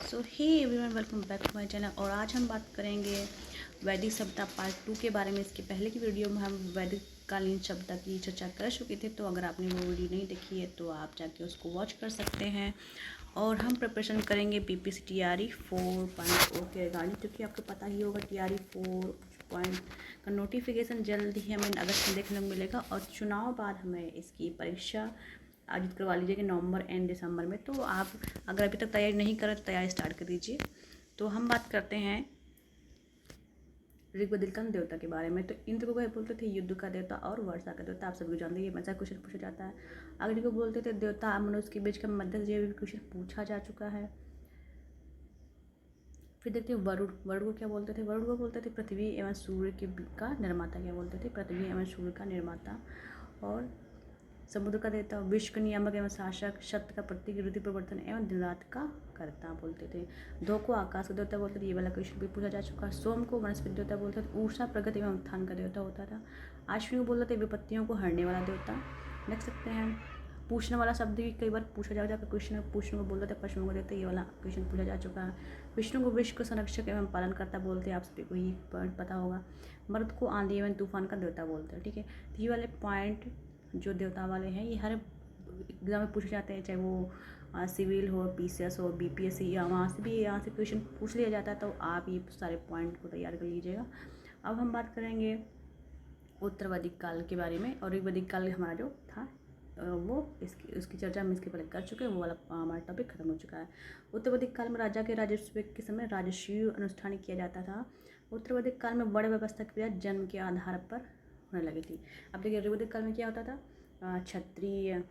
So hey everyone, welcome back to my channel. और आज हम बात करेंगे वैदिक सभ्यता पार्ट 2 के बारे में। इसके पहले की वीडियो में हम वैदिक कालीन सभ्यता की चर्चा कर चुके थे, तो अगर आपने वो वीडियो नहीं देखी है तो आप जाके उसको वॉच कर सकते हैं। और हम प्रिपरेशन करेंगे पीपीसी टीआरई 4.0 के रिगार्डिंग, क्योंकि आपको पता ही होगा टीआरई 4 का नोटिफिकेशन जल्द ही हमें अगस्त में देखने को मिलेगा। और चुनाव बाद हमें इसकी परीक्षा आयोजित करवा लीजिए कि नवंबर एंड दिसंबर में। तो आप अगर अभी तक तैयारी नहीं करें तो तैयारी स्टार्ट कर दीजिए। तो हम बात करते हैं ऋग्वेदिक देवता के बारे में। तो इंद्र को बोलते थे युद्ध का देवता और वर्षा का देवता, आप सभी जानते हैं, ये हमेशा क्वेश्चन पूछा जाता है। अग्नि को बोलते थे देवता मनुष्य के बीच का मध्य, ये भी क्वेश्चन पूछा जा चुका है। फिर देखते हैं वरुण। वरुण को क्या बोलते थे? वरुण को बोलते थे पृथ्वी एवं सूर्य के का निर्माता। क्या बोलते थे? पृथ्वी एवं सूर्य का निर्माता। और समुद्र का देवता, विश्व का नियामक एवं शासक, सत्य का प्रतीक, ऋतु परिवर्तन एवं दिन रात का कर्ता बोलते थे। धो को आकाश का देवता बोलते थे, ये वाला क्वेश्चन भी पूछा जा चुका है। सोम को वनस्पति देवता बोलते थे। ऊषा प्रगति एवं उत्थान का देवता होता था। अश्विनी को बोलते थे विपत्तियों को हरने वाला देवता। देख सकते हैं पूछने वाला शब्द भी कई बार पूछा जा जाकर क्वेश्चन। पूछने को बोलते थे पशुओं को देते, ये वाला क्वेश्चन पूछा जा चुका है। विष्णु को विश्व को संरक्षक एवं पालन करता बोलते हैं, आप सभी को ये पॉइंट पता होगा। मर्द को आंधी एवं तूफान का देवता बोलते हैं। ठीक है, तो ये वाले पॉइंट जो देवता वाले हैं ये हर एग्जाम में पूछे जाते हैं, चाहे वो सिविल हो, पीसीएस हो, बीपीएससी, या वहाँ से भी यहाँ से क्वेश्चन पूछ लिया जाता है। तो आप ये सारे पॉइंट को तैयार कर लीजिएगा। अब हम बात करेंगे उत्तर वैदिक काल के बारे में। और ऋग्वेदिक काल हमारा जो था वो उसकी चर्चा हम इसके पहले कर चुके हैं, वो वाला हमारा टॉपिक खत्म हो चुका है। उत्तर वैदिक काल में राजा के राजस्व के समय राजस्व अनुष्ठान किया जाता था। उत्तर वैदिक काल में वर्ण व्यवस्था की क्रिया जन्म के आधार पर होने लगी थी। अब देखिए ऋग्वेदिक काल में क्या होता था, क्षत्रिय,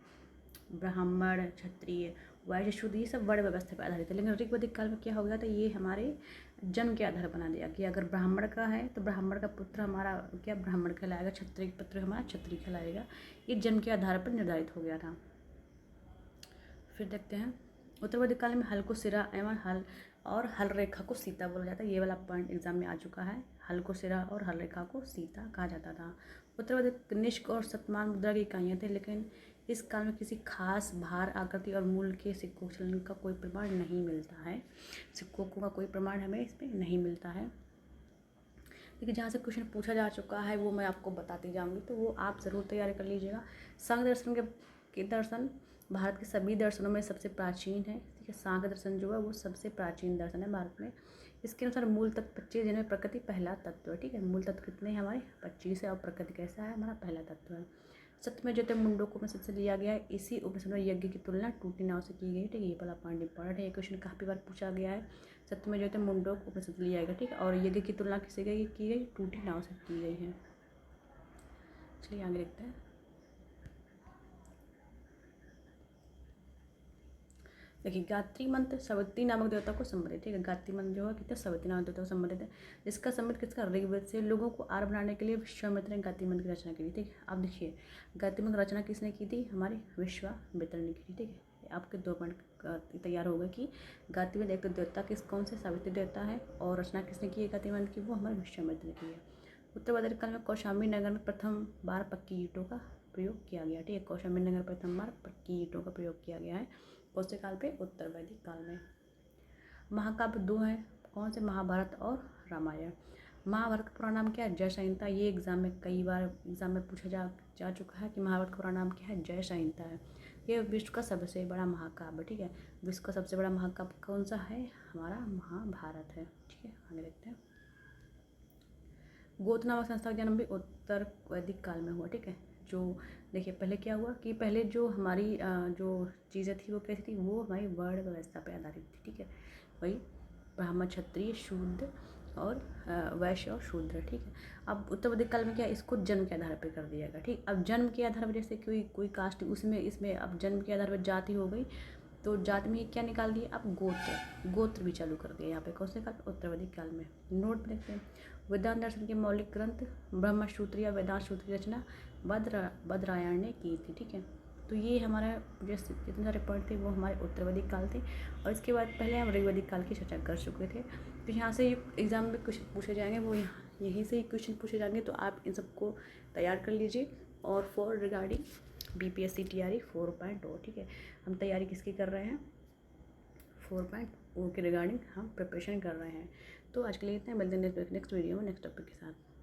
ब्राह्मण, क्षत्रिय, वैश्य, शूद्र, ये सब वर्ण व्यवस्था पर आधारित है। लेकिन ऋग्वेदिक काल में क्या हो गया था, ये हमारे जन्म के आधार बना दिया कि अगर ब्राह्मण का है तो ब्राह्मण का पुत्र हमारा क्या ब्राह्मण कहलाएगा, क्षत्रिय पुत्र हमारा क्षत्रिय कहलाएगा। ये जन्म के आधार पर निर्धारित हो गया था। फिर देखते हैं उत्तर वैदिक काल में हल को सिरा एवं हल और हल रेखा को सीता बोला जाता है। ये वाला पॉइंट एग्जाम में आ चुका है। हल को सिरा और हल रेखा को सीता कहा जाता था। उत्तर वैदिक निष्क और शतमान मुद्रा की इकाइयाँ थे, लेकिन इस काल में किसी खास भार, आकृति और मूल के सिक्कों चलन का कोई प्रमाण नहीं मिलता है। सिक्कों का कोई प्रमाण हमें इसमें नहीं मिलता है। लेकिन जहाँ से क्वेश्चन पूछा जा चुका है वो मैं आपको बताती जाऊँगी, तो वो आप ज़रूर तैयारी कर लीजिएगा। सांख्य दर्शन के दर्शन भारत के सभी दर्शनों में सबसे प्राचीन है। ठीक है, सांख्य दर्शन जो है वो सबसे प्राचीन दर्शन है भारत में। इसके अनुसार मूल तत्व 25, जिनमें प्रकृति पहला तत्व है। ठीक है, मूल तत्व कितने हैं हमारे? 25 है। और प्रकृति कैसा है? हमारा पहला तत्व है। सत्य में जो मुंडों को उपनिषद से लिया गया है। इसी उपनिषद में यज्ञ की तुलना टूटी नाव से की गई। ठीक है, ये वाला पॉइंट इंपॉर्टेंट है, ये क्वेश्चन काफ़ी बार पूछा गया है। सत्य में जो मुंडों को उपनिषद लिया गया। ठीक है, और यज्ञ की तुलना किससे की गई? टूटी नाव से की गई है। चलिए आगे देखते हैं। देखिए गायत्री मंत्र सावित्री नामक देवता को संबंधित। ठीक है, गायत्री मंत्र जो है कितने सावित्री नामक देवता को संबंधित है। इसका संबंध किसका? ऋग्वेद से। लोगों को आहार बनाने के लिए विश्वामित्र ने गायत्री मंत्र की रचना की थी। ठीक है, अब देखिए गायत्री मंत्र रचना किसने की थी? हमारे विश्वामित्र ने की थी। ठीक है, आपके 2 पॉइंट तैयार हो गए कि गायत्री मंत्र एक तो देवता कौन से? सावित्री देवता है। और रचना किसने की है गायत्री मंत्र की? वो हमारे विश्वामित्र ने की है। उत्तर वैदिक काल में कौशाम्बी नगर में प्रथम बार पक्की ईंटों का प्रयोग किया गया। ठीक है, कौशाम्बी नगर प्रथम बार पक्की ईंटों का प्रयोग किया गया है। कौन से काल पे? उत्तर वैदिक काल में। महाकाव्य 2 हैं, कौन से? महाभारत और रामायण। महाभारत का पूरा नाम क्या है? जय संहिता। ये एग्जाम में कई बार पूछा जा चुका है कि महाभारत का पूरा नाम क्या है? जय संहिता है। ये विश्व का सबसे बड़ा महाकाव्य। ठीक है, विश्व का सबसे बड़ा महाकाव्य कौन सा है? हमारा महाभारत है। ठीक है, आगे देखते हैं। गोत्र नामक संस्था का जन्म भी उत्तर वैदिक काल में हुआ। ठीक है, जो देखिए पहले क्या हुआ कि पहले जो हमारी जो चीज़ें थी वो कैसी थी? वो हमारी वर्ण व्यवस्था पर आधारित थी। ठीक है, वही ब्राह्मण, क्षत्रिय, शूद्र और वैश्य और शूद्र। ठीक है, अब उत्तर वैदिक काल में क्या, इसको जन्म के आधार पर कर दिया गया। ठीक, अब जन्म के आधार पर जैसे कोई कास्ट उसमें इसमें अब जन्म के आधार पर जाति हो गई, तो जाति में क्या निकाल दिए? अब गोत्र भी चालू कर दिया यहाँ पे। कौन से काल? उत्तर वैदिक काल में। नोट देखते हैं। वेदांत दर्शन के मौलिक ग्रंथ ब्रह्मसूत्र या वेदांत सूत्र की रचना बदरायण ने की थी। ठीक है, तो ये हमारा जैसे जितने सारे पॉइंट थे वो हमारे उत्तर वैदिक काल थे। और इसके बाद पहले हम ऋग्वेदिक काल की चर्चा कर चुके थे। तो यहाँ से एग्जाम में क्वेश्चन पूछे जाएंगे, वो यहीं से ही क्वेश्चन पूछे जाएंगे, तो आप इन सबको तैयार कर लीजिए। और फॉर रिगार्डिंग बीपीएससी टीआरई 4.0। ठीक है, हम तैयारी किसकी कर रहे हैं? 4.0 के रिगार्डिंग हम प्रिपरेशन कर रहे हैं। तो आज के लिए इतना, मिलते हैं नेक्स्ट वीडियो में नेक्स्ट टॉपिक के साथ।